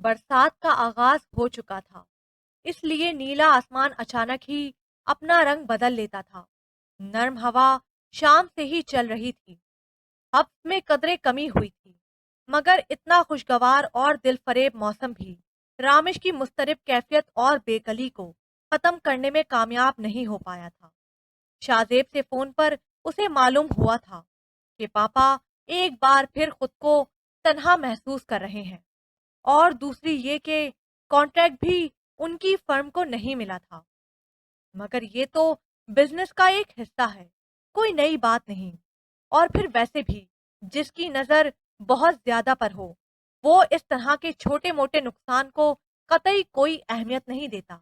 برسات کا آغاز ہو چکا تھا، اس لیے نیلا آسمان اچانک ہی اپنا رنگ بدل لیتا تھا۔ نرم ہوا شام سے ہی چل رہی تھی، ہفت میں قدرے کمی ہوئی تھی، مگر اتنا خوشگوار اور دل فریب موسم بھی رامش کی مضطرب کیفیت اور بے کلی کو ختم کرنے میں کامیاب نہیں ہو پایا تھا۔ شاہزیب سے فون پر اسے معلوم ہوا تھا کہ پاپا ایک بار پھر خود کو تنہا محسوس کر رہے ہیں، اور دوسری یہ کہ کانٹریکٹ بھی ان کی فرم کو نہیں ملا تھا۔ مگر یہ تو بزنس کا ایک حصہ ہے، کوئی نئی بات نہیں۔ اور پھر ویسے بھی جس کی نظر بہت زیادہ پر ہو، وہ اس طرح کے چھوٹے موٹے نقصان کو قطعی کوئی اہمیت نہیں دیتا۔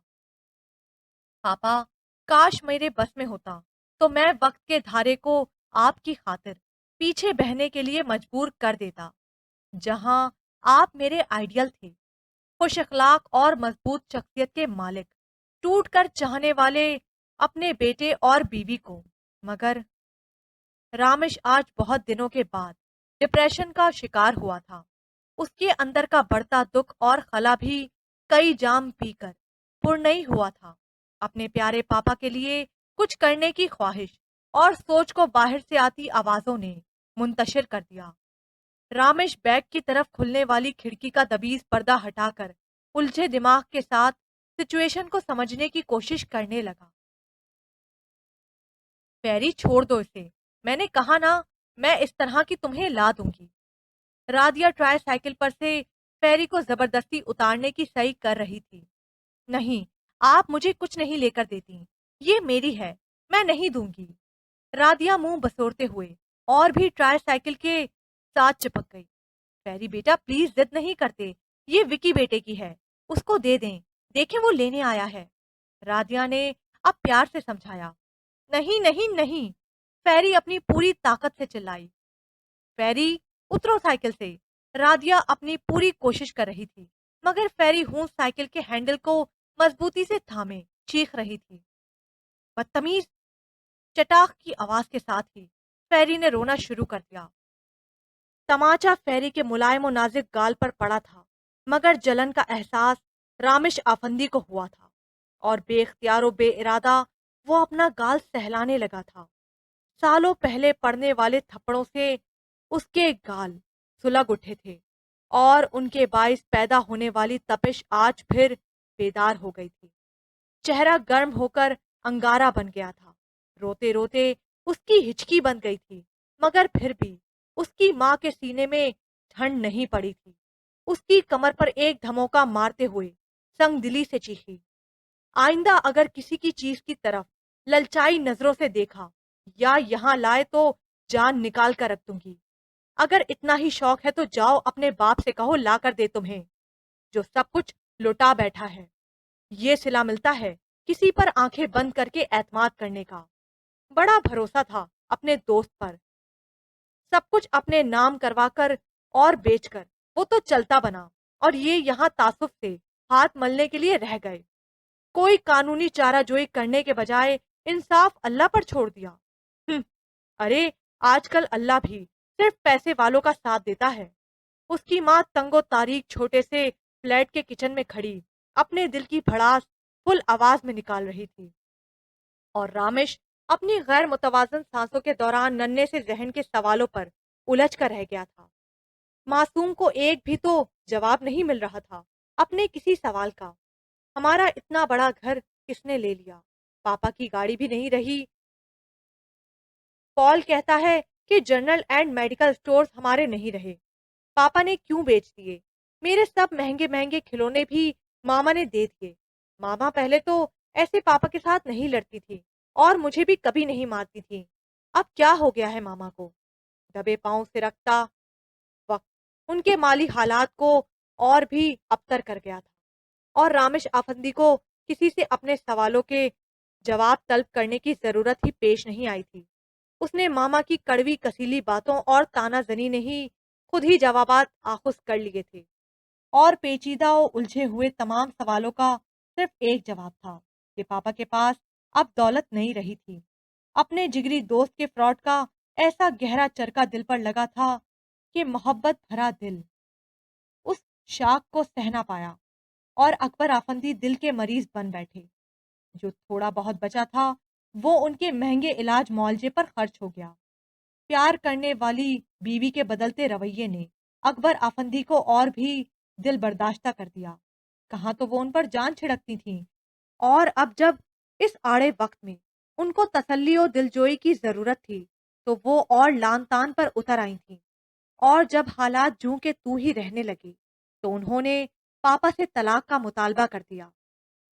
پاپا، کاش میرے بس میں ہوتا تو میں وقت کے دھارے کو آپ کی خاطر پیچھے بہنے کے لیے مجبور کر دیتا۔ جہاں آپ میرے آئیڈیل تھے، خوش اخلاق اور مضبوط شخصیت کے مالک، ٹوٹ کر چاہنے والے اپنے بیٹے اور بیوی کو۔ مگر رامش آج بہت دنوں کے بعد ڈپریشن کا شکار ہوا تھا۔ اس کے اندر کا بڑھتا دکھ اور خلا بھی کئی جام پی کر پر نہیں ہوا تھا۔ اپنے پیارے پاپا کے لیے کچھ کرنے کی خواہش اور سوچ کو باہر سے آتی آوازوں نے منتشر کر دیا۔ رامش بیگ کی طرف کھلنے والی کھڑکی کا دبیز پردہ ہٹا کر الجھے دماغ کے ساتھ سچویشن کو سمجھنے کی کوشش کرنے لگا۔ پیری، چھوڑ دو اسے، میں نے کہا نا، میں اس طرح کی تمہیں لا دوں گی۔ رادیا ٹرائی سائیکل پر سے پیری کو زبردستی اتارنے کی صحیح کر رہی تھی۔ نہیں، آپ مجھے کچھ نہیں لے کر دیتی، یہ میری ہے، میں نہیں دوں گی۔ رادیا منہ بسورتے ہوئے اور بھی ٹرائی سائیکل کے ساتھ چپک گئی۔ پیری بیٹا پلیز ضد نہیں کرتے، یہ وکی بیٹے کی ہے، اس کو دے دیں، دیکھیں وہ لینے آیا ہے۔ رادیا نے اب پیار سے سمجھایا۔ نہیں نہیں نہیں، پیری اپنی پوری طاقت سے چلائی۔ پیری، اترو سائیکل سے۔ رادیا اپنی پوری کوشش کر رہی تھی، مگر پیری ہوں سائیکل کے ہینڈل کو مضبوطی سے تھامے چیخ رہی تھی۔ بدتمیز! چٹاخ کی آواز کے ساتھ ہی پیری نے رونا شروع کر دیا۔ تماچا پیری کے ملائم و نازک گال پر پڑا تھا، مگر جلن کا احساس رامش آفندی کو ہوا تھا، اور بے اختیار و بے ارادہ وہ اپنا گال سہلانے لگا تھا۔ سالوں پہلے پڑنے والے تھپڑوں سے اس کے گال سلگ اٹھے تھے، اور ان کے باعث پیدا ہونے والی تپش آج پھر بیدار ہو گئی تھی۔ چہرہ گرم ہو کر انگارہ بن گیا تھا۔ روتے روتے اس کی ہچکی بن گئی تھی، مگر پھر بھی اس کی ماں کے سینے میں ٹھنڈ نہیں پڑی تھی۔ اس کی کمر پر ایک دھموکا مارتے ہوئے سنگ دلی سے چیخی، آئندہ اگر کسی کی چیز کی طرف للچائی نظروں سے دیکھا یا یہاں لائے تو جان نکال کر رکھ دوں گی۔ اگر اتنا ہی شوق ہے تو جاؤ اپنے باپ سے کہو لا کر دے تمہیں، جو سب کچھ لوٹا بیٹھا ہے۔ یہ صلہ ملتا ہے کسی پر آنکھیں بند کر کے اعتماد کرنے کا۔ بڑا بھروسہ تھا اپنے دوست پر، سب کچھ اپنے نام کروا کر اور بیچ کر وہ تو چلتا بنا، اور یہ یہاں تعصب سے ہاتھ ملنے کے لیے رہ گئے۔ کوئی قانونی چارہ جوئی کرنے کے بجائے انصاف اللہ پر چھوڑ دیا۔ ارے آج کل اللہ بھی صرف پیسے والوں کا ساتھ دیتا ہے۔ اس کی ماں تنگ و تاریک چھوٹے سے فلیٹ کے کچن میں کھڑی اپنے دل کی بھڑاس فل آواز میں نکال رہی تھی، اور رامش اپنی غیر متوازن سانسوں کے دوران ننھے سے ذہن کے سوالوں پر الجھ کر رہ گیا تھا۔ معصوم کو ایک بھی تو جواب نہیں مل رہا تھا اپنے کسی سوال کا۔ ہمارا اتنا بڑا گھر کس نے لے لیا؟ پاپا کی گاڑی بھی نہیں رہی۔ پال کہتا ہے کہ جنرل اینڈ میڈیکل سٹورز ہمارے نہیں رہے، پاپا نے کیوں بیچ دیے؟ میرے سب مہنگے مہنگے کھلونے بھی ماما نے دے دیے۔ ماما پہلے تو ایسے پاپا کے ساتھ نہیں لڑتی تھی، اور مجھے بھی کبھی نہیں مارتی تھی۔ اب کیا ہو گیا ہے ماما کو؟ دبے پاؤں سے رکھتا وقت ان کے مالی حالات کو اور بھی ابتر کر گیا تھا، اور رامش آفندی کو کسی سے اپنے سوالوں کے جواب طلب کرنے کی ضرورت ہی پیش نہیں آئی تھی۔ اس نے ماما کی کڑوی کسیلی باتوں اور تانا زنی نے ہی خود ہی جوابات آخذ کر لیے تھے، اور پیچیدہ و الجھے ہوئے تمام سوالوں کا صرف ایک جواب تھا کہ پاپا کے پاس اب دولت نہیں رہی تھی۔ اپنے جگری دوست کے فراڈ کا ایسا گہرا چرکا دل پر لگا تھا کہ محبت بھرا دل اس شاک کو سہ نہ پایا اور اکبر آفندی دل کے مریض بن بیٹھے۔ جو تھوڑا بہت بچا تھا وہ ان کے مہنگے علاج معالجے پر خرچ ہو گیا۔ پیار کرنے والی بیوی کے بدلتے رویے نے اکبر آفندی کو اور بھی دل برداشتہ کر دیا۔ کہاں تو وہ ان پر جان چھڑکتی تھیں، اور اب جب اس آڑے وقت میں ان کو تسلی و دلجوئی کی ضرورت تھی تو وہ اور لان تان پر اتر آئی تھیں۔ اور جب حالات جوں کے تو ہی رہنے لگے تو انہوں نے پاپا سے طلاق کا مطالبہ کر دیا۔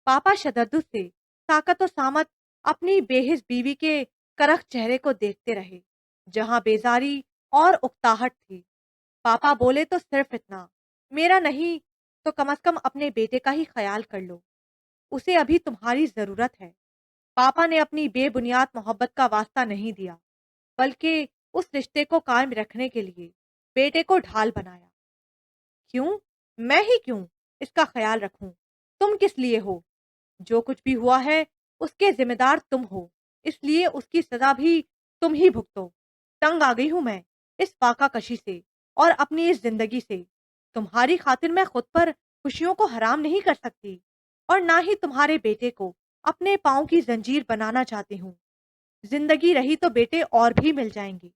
پاپا شددت سے طاقت و سامت اپنی بے حس بیوی کے کرخ چہرے کو دیکھتے رہے، جہاں بیزاری اور اکتاہٹ تھی۔ پاپا بولے تو صرف اتنا، میرا نہیں تو کم از کم اپنے بیٹے کا ہی خیال کر لو، اسے ابھی تمہاری ضرورت ہے۔ پاپا نے اپنی بے بنیاد محبت کا واسطہ نہیں دیا، بلکہ اس رشتے کو قائم رکھنے کے لیے بیٹے کو ڈھال بنایا۔ کیوں؟ میں ہی کیوں اس کا خیال رکھوں؟ تم کس لیے ہو؟ جو کچھ بھی ہوا ہے اس کے ذمہ دار تم ہو، اس لیے اس کی سزا بھی تم ہی بھگتو۔ تنگ آ گئی ہوں میں اس فاقہ کشی سے اور اپنی اس زندگی سے۔ تمہاری خاطر میں خود پر خوشیوں کو حرام نہیں کر سکتی، اور نہ ہی تمہارے بیٹے کو اپنے پاؤں کی زنجیر بنانا چاہتی ہوں۔ زندگی رہی تو بیٹے اور بھی مل جائیں گے۔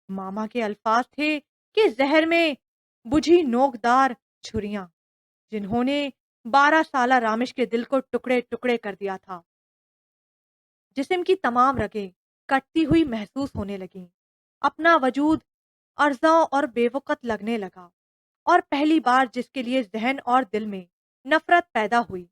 ماما کے الفاظ تھے کہ زہر میں بجھی نوکدار چھریاں، جنہوں نے 12 سالہ رامش کے دل کو ٹکڑے ٹکڑے کر دیا تھا۔ جسم کی تمام رگیں کٹتی ہوئی محسوس ہونے لگیں، اپنا وجود ارزاں اور بے وقت لگنے لگا، اور پہلی بار جس کے لیے ذہن اور دل میں نفرت پیدا ہوئی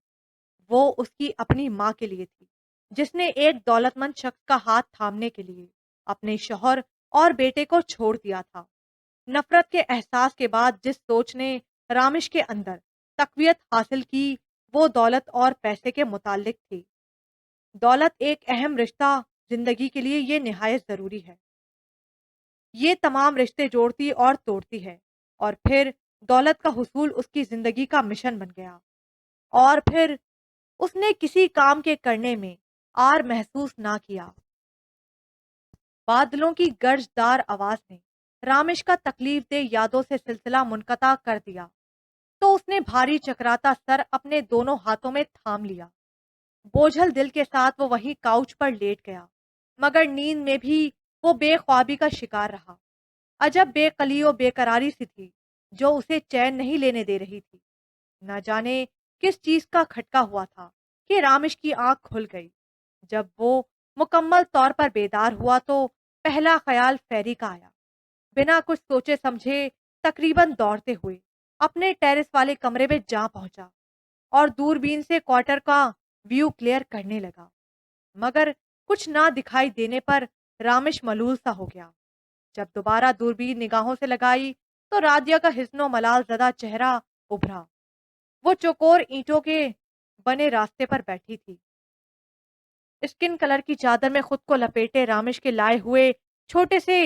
وہ اس کی اپنی ماں کے لیے تھی، جس نے ایک دولت مند شخص کا ہاتھ تھامنے کے لیے اپنے شوہر اور بیٹے کو چھوڑ دیا تھا۔ نفرت کے احساس کے بعد جس سوچ نے رامش کے اندر تقویت حاصل کی وہ دولت اور پیسے کے متعلق تھی۔ دولت ایک اہم رشتہ زندگی کے لیے یہ نہایت ضروری ہے۔ یہ تمام رشتے جوڑتی اور توڑتی ہے، اور پھر دولت کا حصول اس کی زندگی کا مشن بن گیا، اور پھر اس نے کسی کام کے کرنے میں آر محسوس نہ کیا۔ بادلوں کی گرجدار آواز نے رامش کا تکلیف دہ یادوں سے سلسلہ منقطع کر دیا، تو اس نے بھاری چکراتا سر اپنے دونوں ہاتھوں میں تھام لیا۔ بوجھل دل کے ساتھ وہ وہیں کاؤچ پر لیٹ گیا، مگر نیند میں بھی وہ بے خوابی کا شکار رہا۔ عجب بے قلی و بے قراری سی تھی جو اسے چین نہیں لینے دے رہی تھی۔ نہ جانے کس چیز کا کھٹکا ہوا تھا کہ رامش کی آنکھ کھل گئی۔ جب وہ مکمل طور پر بیدار ہوا تو پہلا خیال فیری کا آیا۔ بنا کچھ سوچے سمجھے تقریباً دوڑتے ہوئے اپنے ٹیرس والے کمرے میں جا پہنچا اور دوربین سے کوارٹر کا ویو کلیئر کرنے لگا، مگر کچھ نہ دکھائی دینے پر رامش ملول سا ہو گیا۔ جب دوبارہ دوربین نگاہوں سے لگائی تو رادیہ کا حزن و ملال زدہ چہرہ ابھرا۔ وہ چوکور اینٹوں کے بنے راستے پر بیٹھی تھی، اسکن کلر کی چادر میں خود کو لپیٹے رامش کے لائے ہوئے چھوٹے سے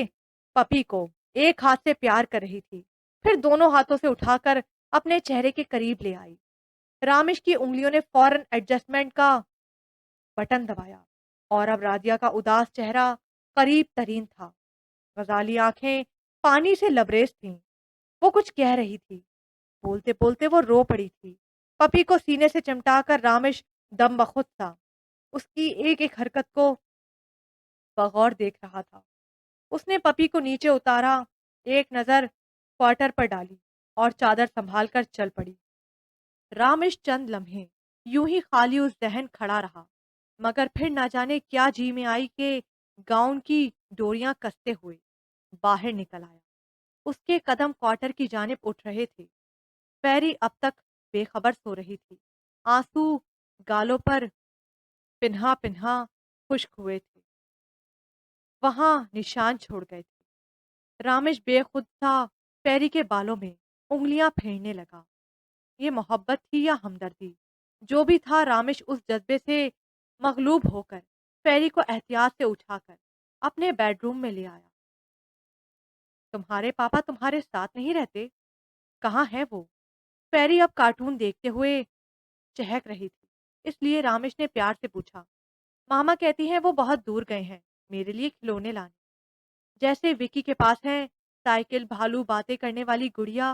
پپی کو ایک ہاتھ سے پیار کر رہی تھی، پھر دونوں ہاتھوں سے اٹھا کر اپنے چہرے کے قریب لے آئی۔ رامش کی انگلیوں نے فوراً ایڈجسٹمنٹ کا بٹن دبایا، اور اب رادیہ کا اداس چہرہ قریب ترین تھا۔ غزالی آنکھیں پانی سے لبریز تھیں۔ وہ کچھ کہہ رہی تھی، بولتے بولتے وہ رو پڑی تھی۔ پپی کو سینے سے چمٹا کر رامش دم بخود تھا، اس کی ایک ایک حرکت کو بغور دیکھ رہا تھا۔ اس نے پپی کو نیچے اتارا، ایک نظر کوارٹر پر ڈالی اور چادر سنبھال کر چل پڑی۔ رامش چند لمحے یوں ہی خالی اس ذہن کھڑا رہا، مگر پھر نہ جانے کیا جی میں آئی کہ گاؤن کی ڈوریاں کستے ہوئے باہر نکل آیا۔ اس کے قدم کوارٹر کی جانب اٹھ رہے تھے۔ پیری اب تک بے خبر سو رہی تھی، آنسو گالوں پر پنہا پنہا خشک ہوئے تھے، وہاں نشان چھوڑ گئے تھے۔ رامش بے خود تھا، پیری کے بالوں میں انگلیاں پھیرنے لگا۔ یہ محبت تھی یا ہمدردی؟ جو بھی تھا، رامش اس جذبے سے مغلوب ہو کر پیری کو احتیاط سے اٹھا کر اپنے بیڈ روم میں لے آیا۔ تمہارے پاپا تمہارے ساتھ نہیں رہتے؟ کہاں ہے وہ؟ پیری اب کارٹون دیکھتے ہوئے چہک رہی تھی، اس لیے رامش نے پیار سے پوچھا۔ ماما کہتی ہیں وہ بہت دور گئے ہیں میرے لیے کھلونے لانے، جیسے وکی کے پاس ہیں سائیکل، بھالو، باتیں کرنے والی گڑیا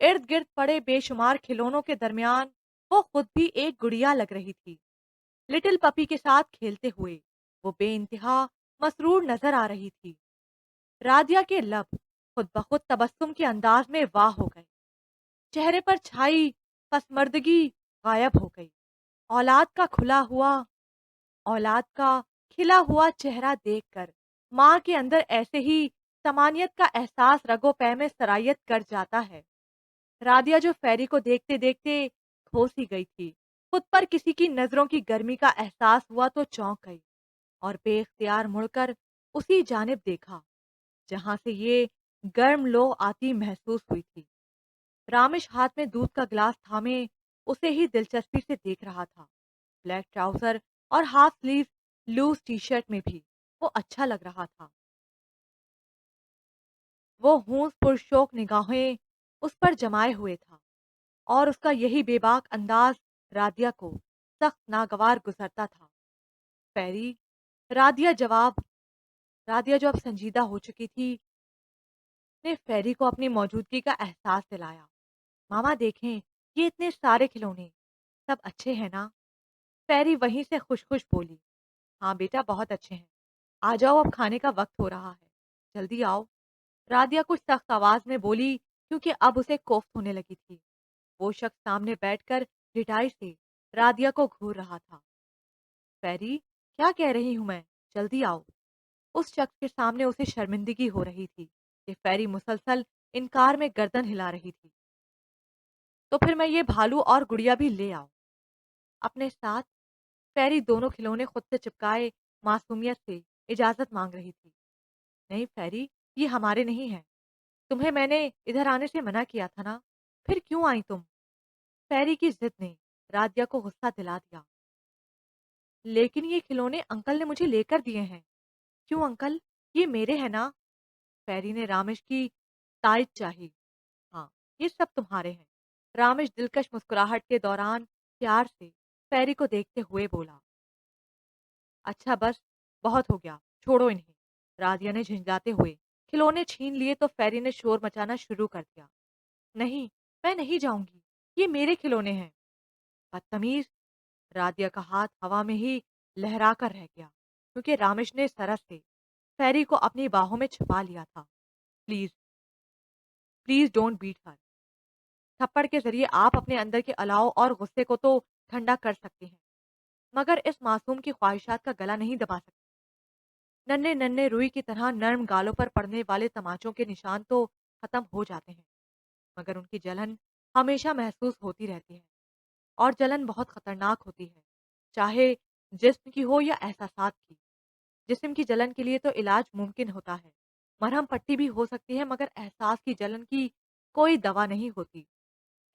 ارد گرد پڑے بے شمار کھلونوں کے درمیان وہ خود بھی ایک گڑیا لگ رہی تھی، لٹل پپی کے ساتھ کھیلتے ہوئے۔ وہ بے انتہا مسرور نظر آ رہی تھی۔ رادیا کے لب خود بخود تبسم کے انداز میں واہ ہو گئے، چہرے پر چھائی پسمردگی غائب ہو گئی۔ اولاد کا کھلا ہوا اولاد کا کھلا ہوا چہرہ دیکھ کر ماں کے اندر ایسے ہی تمانیت کا احساس رگو پے میں سرایت کر جاتا ہے۔ رادیا جو فیری کو دیکھتے دیکھتے کھو سی گئی تھی، خود پر کسی کی نظروں کی گرمی کا احساس ہوا تو چونک گئی اور بے اختیار مڑ کر اسی جانب دیکھا جہاں سے یہ گرم لو آتی محسوس ہوئی تھی۔ رامش ہاتھ میں دودھ کا گلاس تھامے اسے ہی دلچسپی سے دیکھ رہا تھا۔ بلیک ٹراؤزر اور half sleeve loose T shirt میں بھی وہ اچھا لگ رہا تھا۔ وہ ہونس پرشوق نگاہیں اس پر جمائے ہوئے تھا اور اس کا یہی بے باک انداز رادیا کو سخت ناگوار گزرتا تھا۔ پیری رادیا جواب رادیا جو اب سنجیدہ ہو چکی تھی نے فیری کو اپنی موجودگی کا احساس دلایا۔ ماما دیکھیں، یہ اتنے سارے کھلونے، سب اچھے ہیں نا؟ فیری وہیں سے خوش خوش بولی، ہاں بیٹا بہت اچھے ہیں، آ جاؤ اب کھانے کا وقت ہو رہا ہے، جلدی آؤ۔ رادیا کچھ سخت آواز میں بولی کیونکہ اب اسے کوفت ہونے لگی تھی۔ وہ شخص سامنے بیٹھ کر رٹائی سے رادیا کو گھور رہا تھا۔ فیری کیا کہہ رہی ہوں میں، جلدی آؤ۔ اس شخص کے سامنے اسے شرمندگی ہو رہی تھی کہ فیری مسلسل انکار میں گردن ہلا رہی تھی۔ تو پھر میں یہ بھالو اور گڑیا بھی لے آؤ اپنے ساتھ۔ فیری دونوں کھلونے خود سے چپکائے معصومیت سے اجازت مانگ رہی تھی۔ نہیں فیری، یہ ہمارے نہیں ہیں، تمہیں میں نے ادھر آنے سے منع کیا تھا نا، پھر کیوں آئی تم؟ فیری کی ضد نے رادیا کو غصہ دلا دیا۔ لیکن یہ کھلونے انکل نے مجھے لے کر دیے ہیں۔ کیوں انکل، یہ میرے ہیں نا؟ فیری نے رامش کی تائید چاہی۔ ہاں، یہ سب تمہارے ہیں۔ رامش دلکش مسکراہٹ کے دوران پیار سے فیری کو دیکھتے ہوئے بولا۔ اچھا بس، بہت ہو گیا، چھوڑو انہیں۔ رادیا نے جھنجھلاتے ہوئے کھلونے چھین لیے تو فیری نے شور مچانا شروع کر دیا۔ نہیں، میں نہیں جاؤں گی، یہ میرے کھلونے ہیں۔ بدتمیز! رادیا کا ہاتھ ہوا میں ہی لہرا کر رہ گیا کیونکہ رامش نے سرس سے فیری کو اپنی باہوں میں چھپا لیا تھا۔ پلیز پلیز ڈونٹ بیٹ ہر۔ تھپڑ کے ذریعے آپ اپنے اندر کے الاؤ اور غصے کو تو ٹھنڈا کر سکتے ہیں مگر اس معصوم کی خواہشات کا گلا نہیں دبا سکتے۔ ننھے ننھے روئی کی طرح نرم گالوں پر پڑنے والے تماچوں کے نشان تو ختم ہو جاتے ہیں مگر ان کی جلن ہمیشہ محسوس ہوتی رہتی ہے، اور جلن بہت خطرناک ہوتی ہے، چاہے جسم کی ہو یا احساسات کی۔ جسم کی جلن کے لیے تو علاج ممکن ہوتا ہے، مرہم پٹی بھی ہو سکتی ہے مگر احساس کی جلن کی کوئی دوا نہیں ہوتی۔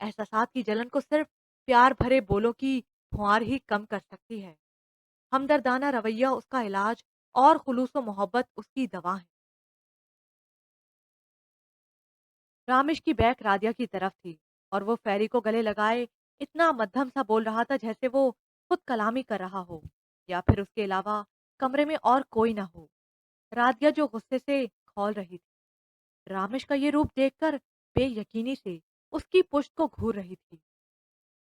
احساسات کی جلن کو صرف پیار بھرے بولوں کی پھوار ہی کم کر سکتی ہے۔ ہمدردانہ رویہ اس کا علاج اور خلوص و محبت اس کی دوا ہے۔ رامش کی بیک رادیا کی طرف تھی اور وہ فیری کو گلے لگائے اتنا مدھم سا بول رہا تھا جیسے وہ خود کلامی کر رہا ہو یا پھر اس کے علاوہ کمرے میں اور کوئی نہ ہو۔ رادیا جو غصے سے کھول رہی تھی، رامش کا یہ روپ دیکھ کر بے یقینی سے اس کی پشت کو گھور رہی تھی۔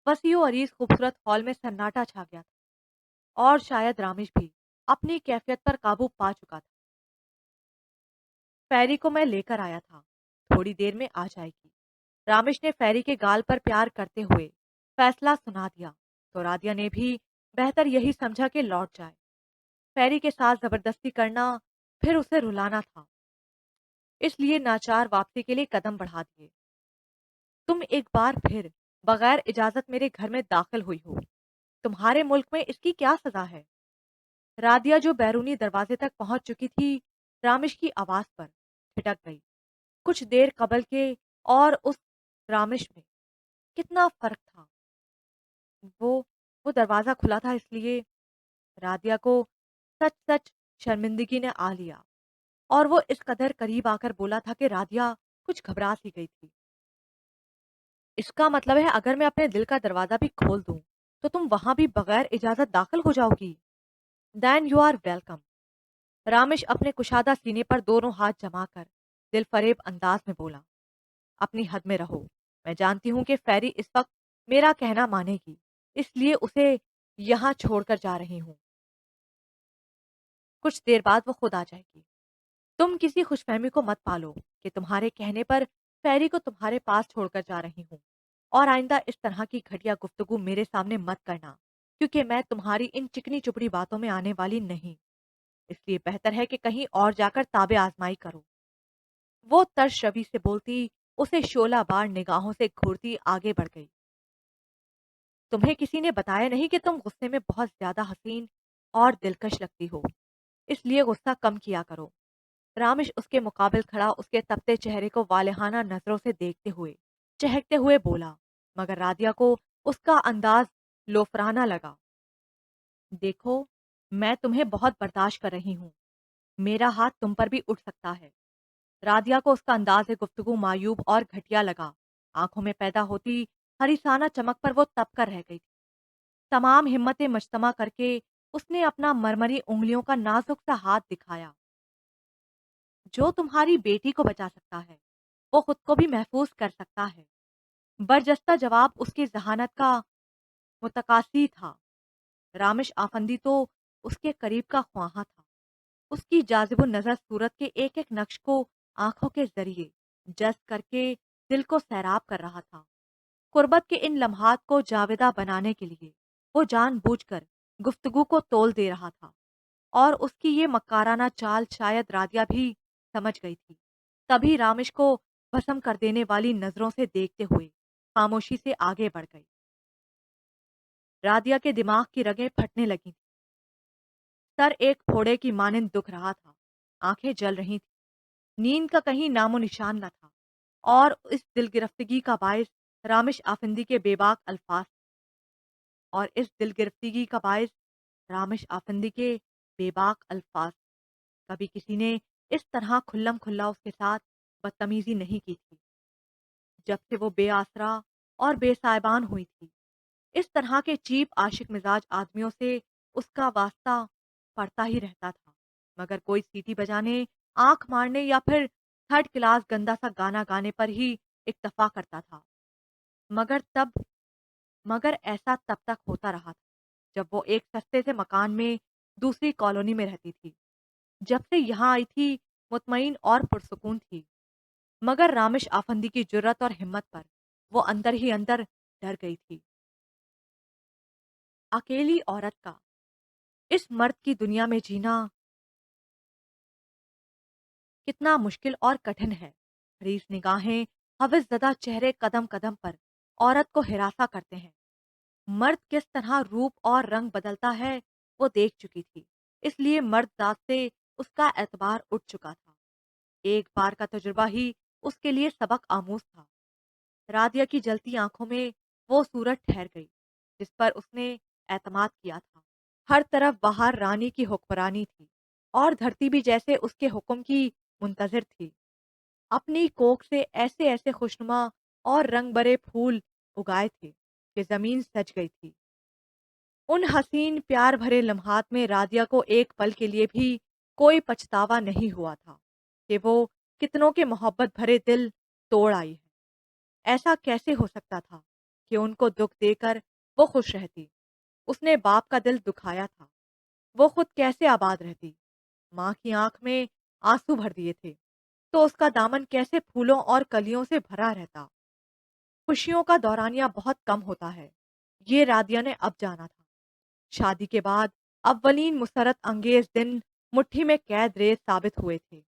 وسیع و عریض خوبصورت ہال میں سناٹا چھا گیا تھا اور شاید رامش بھی اپنی کیفیت پر قابو پا چکا تھا۔ فیری کو میں لے کر آیا تھا، تھوڑی دیر میں آ جائے گی۔ رامش نے فیری کے گال پر پیار کرتے ہوئے فیصلہ سنا دیا تو رادیا نے بھی بہتر یہی سمجھا کہ لوٹ جائے۔ فیری کے ساتھ زبردستی کرنا پھر اسے رلانا تھا، اس لیے ناچار واپسی کے لیے قدم بڑھا دیے۔ تم ایک بار پھر بغیر اجازت میرے گھر میں داخل ہوئی ہو، تمہارے ملک میں اس کی کیا سزا ہے؟ رادیا جو بیرونی دروازے تک پہنچ چکی تھی، رامش کی آواز پر ٹھٹک گئی۔ کچھ دیر قبل کے اور اس رامش میں کتنا فرق تھا! وہ وہ دروازہ کھلا تھا اس لیے رادیا کو سچ سچ شرمندگی نے آ لیا اور وہ اس قدر قریب آ کر بولا تھا کہ رادیا کچھ گھبرا سی گئی تھی۔ اس کا مطلب ہے اگر میں اپنے دل کا دروازہ بھی کھول دوں تو تم وہاں بھی بغیر اجازت داخل ہو جاؤ گی؟ Then you are welcome. Ramish اپنے کشادہ سینے پر دونوں ہاتھ جما کر دل فریب انداز میں بولا، اپنی حد میں رہو۔ میں جانتی ہوں کہ فیری اس وقت میرا کہنا مانے گی، اس لیے اسے یہاں چھوڑ کر جا رہی ہوں۔ کچھ دیر بعد وہ خود آ جائے گی۔ تم کسی خوش فہمی کو مت پالو کہ تمہارے کہنے پر فیری کو تمہارے پاس چھوڑ کر جا رہی ہوں، اور آئندہ اس طرح کی گھٹیا گفتگو میرے سامنے مت کرنا، کیونکہ میں تمہاری ان چکنی چپڑی باتوں میں آنے والی نہیں۔ اس لیے بہتر ہے کہ کہیں اور جا کر تابع آزمائی کرو۔ وہ ترش روی سے بولتی، اسے شعلہ بار نگاہوں سے گھورتی آگے بڑھ گئی۔ تمہیں کسی نے بتایا نہیں کہ تم غصے میں بہت زیادہ حسین اور دلکش لگتی ہو، اس لیے غصہ کم کیا کرو۔ رامش اس کے مقابل کھڑا اس کے تپتے چہرے کو والہانہ نظروں سے دیکھتے ہوئے چہکتے ہوئے بولا، مگر رادیہ کو اس کا انداز لوفرانہ لگا۔ دیکھو، میں تمہیں بہت برداشت کر رہی ہوں، میرا ہاتھ تم پر بھی اٹھ سکتا ہے۔ رادیہ کو اس کا انداز گفتگو معیوب اور گھٹیا لگا۔ آنکھوں میں پیدا ہوتی حریصانہ چمک پر وہ تپ کر رہ گئی تھی۔ تمام ہمتیں مجتمع کر کے اس نے اپنا مرمری انگلیوں کا نازک سا ہاتھ دکھایا۔ جو تمہاری بیٹی کو بچا سکتا ہے، وہ خود کو بھی محفوظ کر سکتا ہے۔ برجستہ جواب اس کی ذہانت کا متقاضی تھا۔ رامش آفندی تو اس کے قریب کا خواہاں تھا۔ اس کی جاذب النظر صورت کے ایک ایک نقش کو آنکھوں کے ذریعے جذب کر کے دل کو سیراب کر رہا تھا۔ قربت کے ان لمحات کو جاودہ بنانے کے لیے وہ جان بوجھ کر گفتگو کو تول دے رہا تھا، اور اس کی یہ مکارانہ چال شاید رادیہ بھی سمجھ گئی تھی۔ تبھی رامش کو بھسم کر دینے والی نظروں سے دیکھتے ہوئے خاموشی سے آگے بڑھ گئی۔ رادیہ کے دماغ کی رگیں پھٹنے لگی تھیں، سر ایک پھوڑے کی مانند دکھ رہا تھا، آنکھیں جل رہی تھیں، نیند کا کہیں نام و نشان نہ تھا، اور اس دل گرفتگی کا باعث رامش آفندی کے بے باک الفاظ اور اس دل گرفتگی کا باعث رامش آفندی کے بے باک الفاظ۔ کبھی کسی نے اس طرح کھلم کھلا اس کے ساتھ بدتمیزی نہیں کی تھی، جب سے وہ بے آسرا اور بے سائبان ہوئی تھی۔ اس طرح کے چیپ عاشق مزاج آدمیوں سے اس کا واسطہ پڑتا ہی رہتا تھا، مگر کوئی سیٹی بجانے، آنکھ مارنے یا پھر تھرڈ کلاس گندا سا گانا گانے پر ہی اکتفا کرتا تھا۔ مگر تب مگر ایسا تب تک ہوتا رہا تھا جب وہ ایک سستے سے مکان میں دوسری کالونی میں رہتی تھی۔ جب سے یہاں آئی تھی مطمئن اور پرسکون تھی، مگر رامش آفندی کی جرت اور ہمت پر وہ اندر ہی اندر ڈر گئی تھی۔ اکیلی عورت کا اس مرد کی دنیا میں جینا کتنا مشکل اور کٹھن ہے۔ حریص نگاہیں، حوث زدہ چہرے قدم قدم پر عورت کو ہراساں کرتے ہیں۔ مرد کس طرح روپ اور رنگ بدلتا ہے وہ دیکھ چکی تھی، اس لیے مرد ذات سے اس کا اعتبار اٹھ چکا تھا۔ ایک بار کا تجربہ ہی اس کے لیے سبق آموز تھا۔ رادیہ کی جلتی آنکھوں میں وہ صورت ٹھہر گئی جس پر اس نے اعتماد کیا تھا۔ ہر طرف باہر رانی کی حکمرانی تھی، اور دھرتی بھی جیسے اس کے حکم کی منتظر تھی۔ اپنی کوکھ سے ایسے ایسے خوشنما اور رنگ برے پھول اگائے تھے کہ زمین سج گئی تھی۔ ان حسین پیار بھرے لمحات میں رادیہ کو ایک پل کے لیے بھی کوئی پچھتاوا نہیں ہوا تھا کہ وہ کتنوں کے محبت بھرے دل توڑ آئی ہے۔ ایسا کیسے ہو سکتا تھا کہ ان کو دکھ دے کر وہ خوش رہتی؟ اس نے باپ کا دل دکھایا تھا، وہ خود کیسے آباد رہتی؟ ماں کی آنکھ میں آنسو بھر دیے تھے تو اس کا دامن کیسے پھولوں اور کلیوں سے بھرا رہتا؟ خوشیوں کا دورانیہ بہت کم ہوتا ہے، یہ رادیہ نے اب جانا تھا۔ شادی کے بعد اولین مسرت انگیز دن مٹھی میں قید ریت ثابت ہوئے تھے۔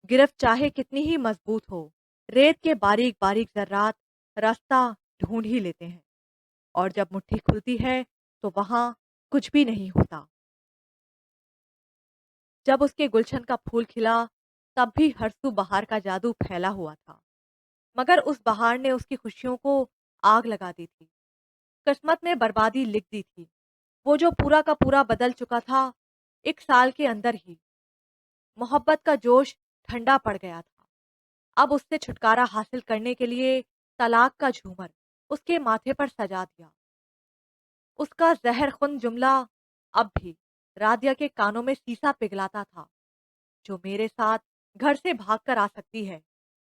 گرفت چاہے کتنی ہی مضبوط ہو، ریت کے باریک باریک ذرات راستہ ڈھونڈ ہی لیتے ہیں، اور جب مٹھی کھلتی ہے تو وہاں کچھ بھی نہیں ہوتا۔ جب اس کے گلشن کا پھول کھلا تب بھی ہر سو بہار کا جادو پھیلا ہوا تھا، مگر اس بہار نے اس کی خوشیوں کو آگ لگا دی تھی، قسمت میں بربادی لکھ دی تھی۔ وہ جو پورا کا پورا بدل چکا تھا ایک سال کے اندر ہی۔ محبت کا جوش ٹھنڈا پڑ گیا تھا۔ اب اس سے چھٹکارا حاصل کرنے کے لیے طلاق کا جھومر اس کے ماتھے پر سجا دیا۔ اس کا زہر خون جملہ اب بھی رادیہ کے کانوں میں سیسا پگھلاتا تھا، جو میرے ساتھ گھر سے بھاگ کر آ سکتی ہے